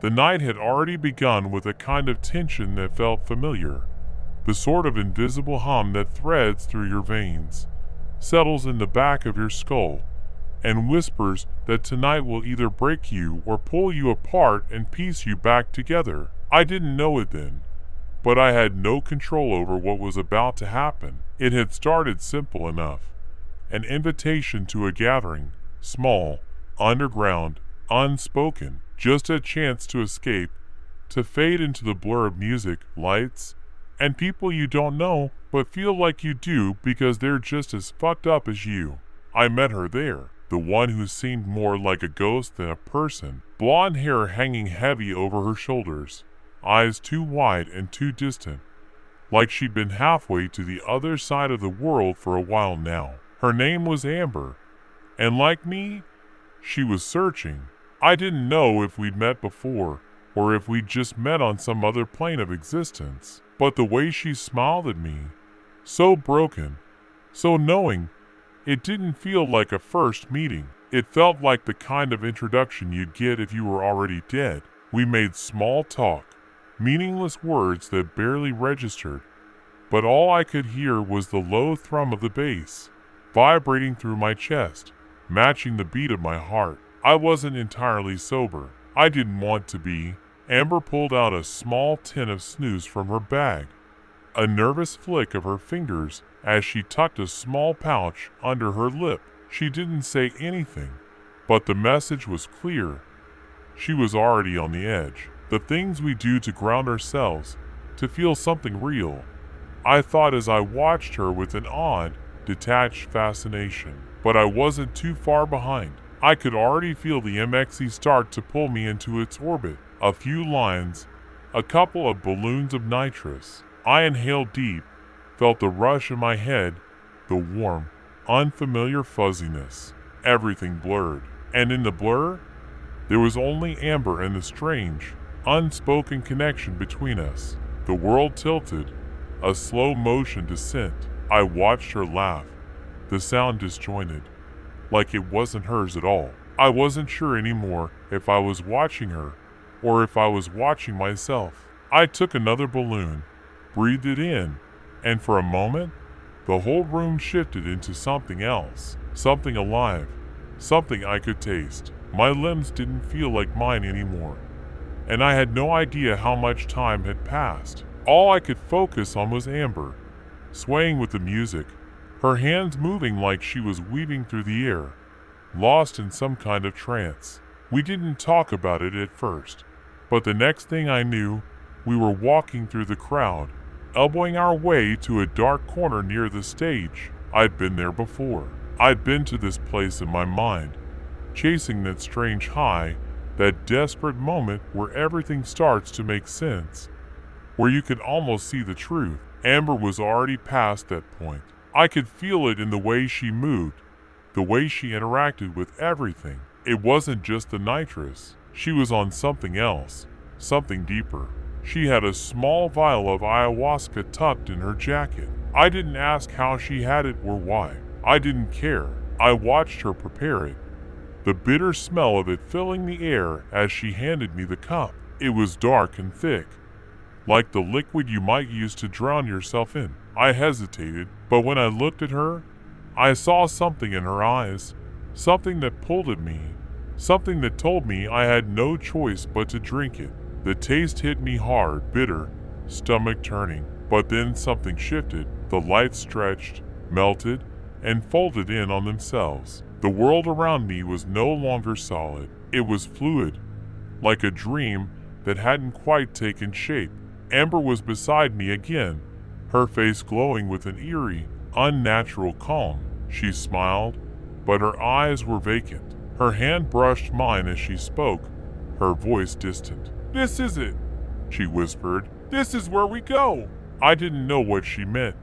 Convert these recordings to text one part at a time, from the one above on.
The night had already begun with a kind of tension that felt familiar. The sort of invisible hum that threads through your veins, settles in the back of your skull, and whispers that tonight will either break you or pull you apart and piece you back together. I didn't know it then, but I had no control over what was about to happen. It had started simple enough. An invitation to a gathering, small, underground, unspoken, just a chance to escape, to fade into the blur of music, lights, and people you don't know but feel like you do because they're just as fucked up as you. I met her there, the one who seemed more like a ghost than a person, blonde hair hanging heavy over her shoulders, eyes too wide and too distant, like she'd been halfway to the other side of the world for a while now. Her name was Amber, and like me, she was searching. I didn't know if we'd met before, or if we'd just met on some other plane of existence, but the way she smiled at me, so broken, so knowing, it didn't feel like a first meeting. It felt like the kind of introduction you'd get if you were already dead. We made small talk, meaningless words that barely registered, but all I could hear was the low thrum of the bass, vibrating through my chest, matching the beat of my heart. I wasn't entirely sober. I didn't want to be. Amber pulled out a small tin of snus from her bag, a nervous flick of her fingers as she tucked a small pouch under her lip. She didn't say anything, but the message was clear. She was already on the edge. The things we do to ground ourselves, to feel something real. I thought as I watched her with an odd, detached fascination, but I wasn't too far behind. I could already feel the MXE start to pull me into its orbit. A few lines, a couple of balloons of nitrous. I inhaled deep, felt the rush in my head, the warm, unfamiliar fuzziness. Everything blurred, and in the blur, there was only Amber and the strange, unspoken connection between us. The world tilted, a slow motion descent. I watched her laugh, the sound disjointed, like it wasn't hers at all. I wasn't sure anymore if I was watching her or if I was watching myself. I took another balloon, breathed it in, and for a moment, the whole room shifted into something else, something alive, something I could taste. My limbs didn't feel like mine anymore, and I had no idea how much time had passed. All I could focus on was Amber, swaying with the music, her hands moving like she was weaving through the air, lost in some kind of trance. We didn't talk about it at first, but the next thing I knew, we were walking through the crowd, elbowing our way to a dark corner near the stage. I'd been there before. I'd been to this place in my mind, chasing that strange high, that desperate moment where everything starts to make sense, where you can almost see the truth. Amber was already past that point. I could feel it in the way she moved, the way she interacted with everything. It wasn't just the nitrous. She was on something else, something deeper. She had a small vial of ayahuasca tucked in her jacket. I didn't ask how she had it or why. I didn't care. I watched her prepare it, the bitter smell of it filling the air as she handed me the cup. It was dark and thick, like the liquid you might use to drown yourself in. I hesitated, but when I looked at her, I saw something in her eyes, something that pulled at me, something that told me I had no choice but to drink it. The taste hit me hard, bitter, stomach turning, but then something shifted. The lights stretched, melted, and folded in on themselves. The world around me was no longer solid. It was fluid, like a dream that hadn't quite taken shape. Amber was beside me again, her face glowing with an eerie, unnatural calm. She smiled, but her eyes were vacant. Her hand brushed mine as she spoke, her voice distant. "This is it," she whispered. "This is where we go." I didn't know what she meant,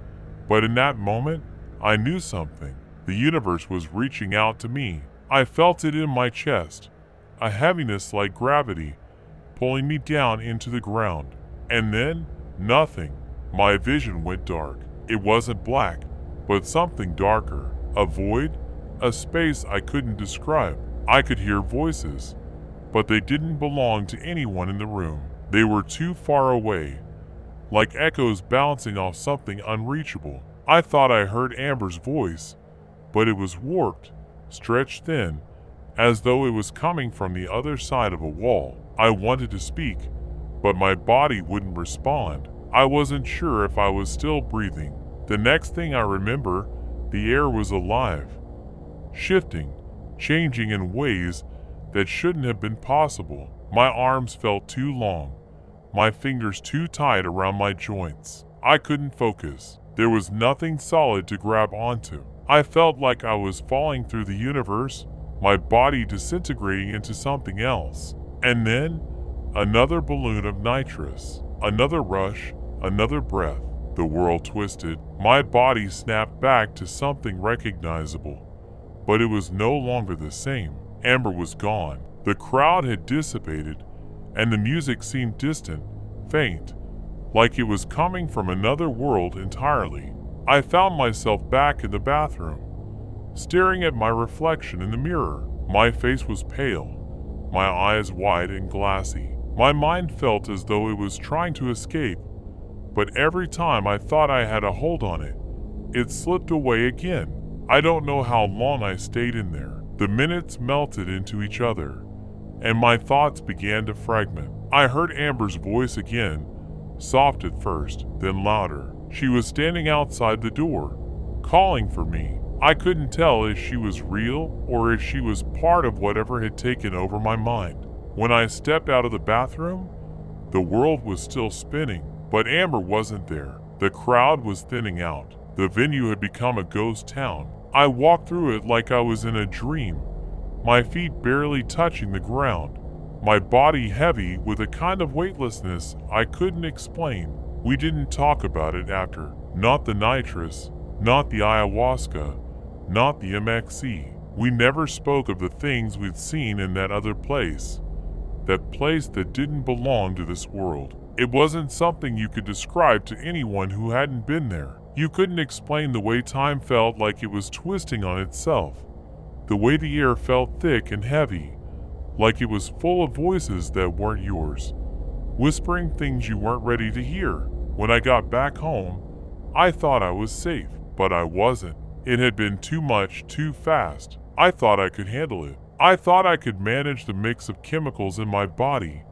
but in that moment, I knew something. The universe was reaching out to me. I felt it in my chest, a heaviness like gravity, pulling me down into the ground. And then, nothing. My vision went dark. It wasn't black, but something darker. A void, a space I couldn't describe. I could hear voices, but they didn't belong to anyone in the room. They were too far away, like echoes bouncing off something unreachable. I thought I heard Amber's voice, but it was warped, stretched thin, as though it was coming from the other side of a wall. I wanted to speak, but my body wouldn't respond. I wasn't sure if I was still breathing. The next thing I remember, the air was alive, shifting, changing in ways that shouldn't have been possible. My arms felt too long, my fingers too tight around my joints. I couldn't focus. There was nothing solid to grab onto. I felt like I was falling through the universe, my body disintegrating into something else. And then, another balloon of nitrous, another rush, another breath. The world twisted. My body snapped back to something recognizable, but it was no longer the same. Amber was gone. The crowd had dissipated, and the music seemed distant, faint, like it was coming from another world entirely. I found myself back in the bathroom, staring at my reflection in the mirror. My face was pale, my eyes wide and glassy. My mind felt as though it was trying to escape, but every time I thought I had a hold on it, it slipped away again. I don't know how long I stayed in there. The minutes melted into each other, and my thoughts began to fragment. I heard Amber's voice again, soft at first, then louder. She was standing outside the door, calling for me. I couldn't tell if she was real or if she was part of whatever had taken over my mind. When I stepped out of the bathroom, the world was still spinning, but Amber wasn't there. The crowd was thinning out. The venue had become a ghost town. I walked through it like I was in a dream, my feet barely touching the ground, my body heavy with a kind of weightlessness I couldn't explain. We didn't talk about it after. Not the nitrous, not the ayahuasca, not the MXC. We never spoke of the things we'd seen in that other place, that place that didn't belong to this world. It wasn't something you could describe to anyone who hadn't been there. You couldn't explain the way time felt like it was twisting on itself, the way the air felt thick and heavy, like it was full of voices that weren't yours, whispering things you weren't ready to hear. When I got back home, I thought I was safe, but I wasn't. It had been too much, too fast. I thought I could handle it. I thought I could manage the mix of chemicals in my body,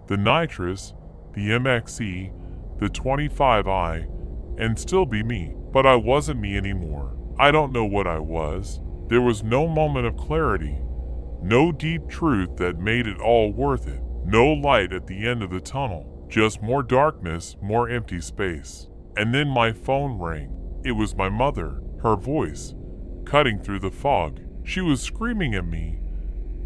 the nitrous, the MXE, the 25I, and still be me. But I wasn't me anymore. I don't know what I was. There was no moment of clarity, no deep truth that made it all worth it, no light at the end of the tunnel, just more darkness, more empty space. And then my phone rang. It was my mother, her voice, cutting through the fog. She was screaming at me,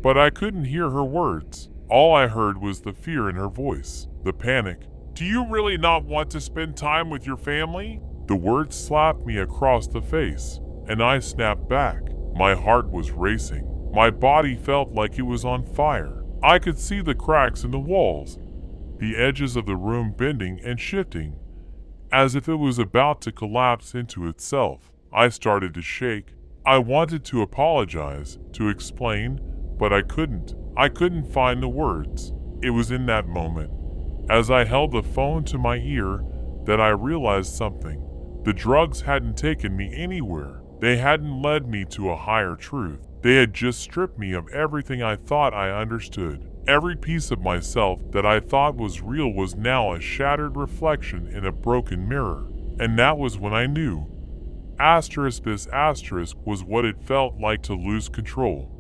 but I couldn't hear her words. All I heard was the fear in her voice, the panic. "Do you really not want to spend time with your family?" The words slapped me across the face, and I snapped back. My heart was racing. My body felt like it was on fire. I could see the cracks in the walls, the edges of the room bending and shifting, as if it was about to collapse into itself. I started to shake. I wanted to apologize, to explain, but I couldn't. I couldn't find the words. It was in that moment, as I held the phone to my ear, that I realized something. The drugs hadn't taken me anywhere. They hadn't led me to a higher truth. They had just stripped me of everything I thought I understood. Every piece of myself that I thought was real was now a shattered reflection in a broken mirror. And that was when I knew. This was what it felt like to lose control.